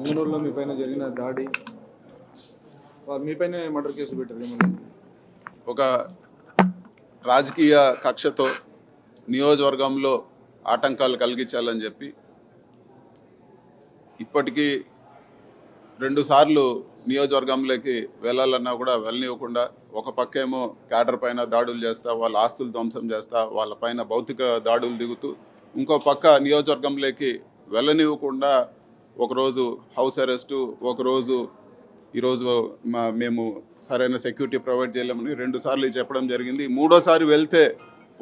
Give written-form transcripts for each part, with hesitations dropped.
పొంగనూరులో మీ పైన జరిగిన దాడి, మీపైనే మర్డర్ కేసు పెట్టారు. ఒక రాజకీయ కక్షతో నియోజకవర్గంలో ఆటంకాలు కలిగించాలని చెప్పి ఇప్పటికీ 2 సార్లు నియోజకవర్గంలోకి వెళ్ళాలన్నా కూడా వెళ్ళనివ్వకుండా ఒక పక్కేమో క్యాడర్ పైన దాడులు చేస్తా, వాళ్ళ ఆస్తులు ధ్వంసం చేస్తా, వాళ్ళ పైన భౌతిక దాడులు దిగుతూ, ఇంకో పక్క నియోజకవర్గంలోకి వెళ్ళనివ్వకుండా ఒకరోజు హౌస్ అరెస్టు, ఒకరోజు ఈరోజు మేము సరైన సెక్యూరిటీ ప్రొవైడ్ చేయలేమని 2 సార్లు చెప్పడం జరిగింది. 3వసారి వెళ్తే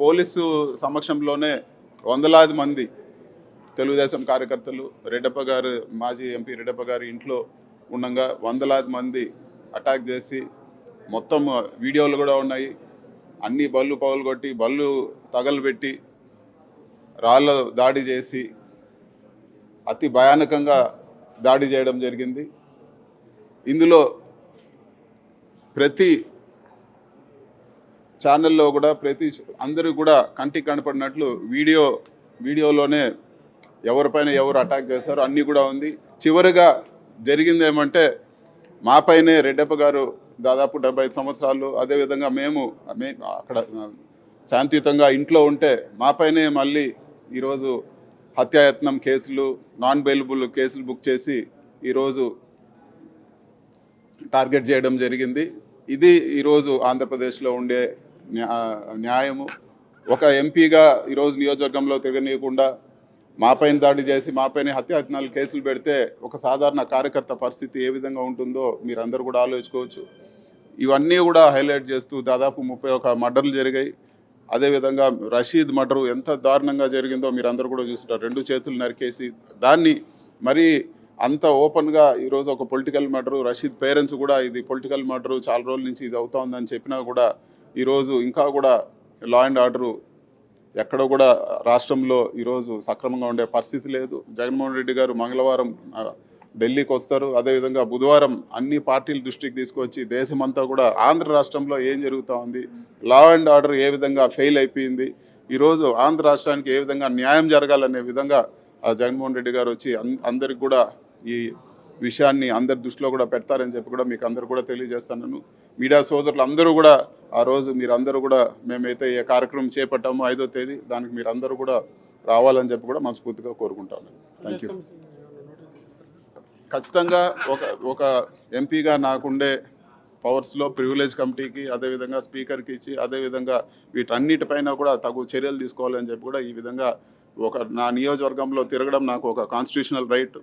పోలీసు సమక్షంలోనే వందలాది మంది తెలుగుదేశం కార్యకర్తలు రెడ్డప్ప గారు, మాజీ ఎంపీ రెడ్డప్ప గారి ఇంట్లో ఉండగా వందలాది మంది అటాక్ చేసి, మొత్తం వీడియోలు కూడా ఉన్నాయి, అన్ని బళ్ళు పగలగొట్టి, బళ్ళు తగలబెట్టి, రాళ్ళ దాడి చేసి అతి భయానకంగా దాడి చేయడం జరిగింది. ఇందులో ప్రతి ఛానల్లో కూడా అందరూ కూడా కంటికి కనపడినట్లు వీడియోలోనే ఎవరిపైన ఎవరు అటాక్ చేశారో అన్నీ కూడా ఉంది. చివరిగా జరిగింది ఏమంటే, మాపైనే రెడ్డప్ప గారు దాదాపు 75 సంవత్సరాలు, అదేవిధంగా మేము అక్కడ శాంతియుతంగా ఇంట్లో ఉంటే మాపైనే మళ్ళీ ఈరోజు హత్యాయత్నం కేసులు, నాన్ బెయిలబుల్ కేసులు బుక్ చేసి ఈరోజు టార్గెట్ చేయడం జరిగింది. ఇది ఈరోజు ఆంధ్రప్రదేశ్లో ఉండే న్యాయము. ఒక ఎంపీగా ఈరోజు నియోజకవర్గంలో తిరగనీయకుండా మాపైన దాడి చేసి మాపైన హత్యాయత్నాలు కేసులు పెడితే ఒక సాధారణ కార్యకర్త పరిస్థితి ఏ విధంగా ఉంటుందో మీరందరూ కూడా ఆలోచించుకోవచ్చు. ఇవన్నీ కూడా హైలైట్ చేస్తూ దాదాపు 31 మర్డర్లు జరిగాయి. అదేవిధంగా రషీద్ మర్డరు ఎంత దారుణంగా జరిగిందో మీరందరూ కూడా చూస్తుంటారు. 2 చేతులు నరికేసి దాన్ని మరి అంత ఓపెన్గా ఈరోజు ఒక పొలిటికల్ మర్డరు. రషీద్ పేరెంట్స్ కూడా ఇది పొలిటికల్ మర్డరు, చాలా రోజుల నుంచి ఇది అవుతా ఉందని చెప్పినా కూడా ఈరోజు ఇంకా కూడా లా అండ్ ఆర్డరు ఎక్కడ కూడా రాష్ట్రంలో ఈరోజు సక్రమంగా ఉండే పరిస్థితి లేదు. జగన్మోహన్ రెడ్డి గారు మంగళవారం ఢిల్లీకి వస్తారు, అదేవిధంగా బుధవారం అన్ని పార్టీల దృష్టికి తీసుకొచ్చి దేశమంతా కూడా ఆంధ్ర రాష్ట్రంలో ఏం జరుగుతూ ఉంది, లా అండ్ ఆర్డర్ ఏ విధంగా ఫెయిల్ అయిపోయింది, ఈరోజు ఆంధ్ర రాష్ట్రానికి ఏ విధంగా న్యాయం జరగాలనే విధంగా జగన్మోహన్ రెడ్డి గారు వచ్చి అందరికి కూడా ఈ విషయాన్ని అందరి దృష్టిలో కూడా పెడతారని చెప్పి కూడా మీకు అందరు కూడా తెలియజేస్తున్నాను. మీడియా సోదరులు అందరూ కూడా ఆ రోజు మీరందరూ కూడా మేమైతే ఏ కార్యక్రమం చేపట్టామో 5వ తేదీ దానికి మీరందరూ కూడా రావాలని చెప్పి కూడా మనస్ఫూర్తిగా కోరుకుంటాను. Thank you. ఖచ్చితంగా ఒక ఎంపీగా నాకుండే పవర్స్లో ప్రివిలేజ్ కమిటీకి, అదేవిధంగా స్పీకర్కి ఇచ్చి, అదేవిధంగా వీటన్నిటిపైన కూడా తగు చర్యలు తీసుకోవాలని చెప్పి కూడా ఈ విధంగా నా నియోజకవర్గంలో తిరగడం నాకు ఒక కాన్స్టిట్యూషనల్ రైట్.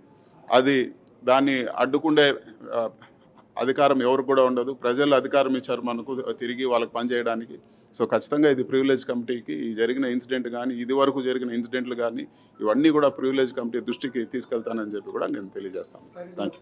దాన్ని అడ్డుకుండే అధికారం ఎవరికి కూడా ఉండదు. ప్రజలు అధికారం ఇచ్చారు మనకు తిరిగి వాళ్ళకి పనిచేయడానికి. సో ఖచ్చితంగా ఇది ప్రివిలేజ్ కమిటీకి ఈ జరిగిన ఇన్సిడెంట్ కానీ, ఇది వరకు జరిగిన ఇన్సిడెంట్లు కానీ ఇవన్నీ కూడా ప్రివిలేజ్ కమిటీ దృష్టికి తీసుకెళ్తానని చెప్పి కూడా నేను తెలియజేస్తాను. Thank you.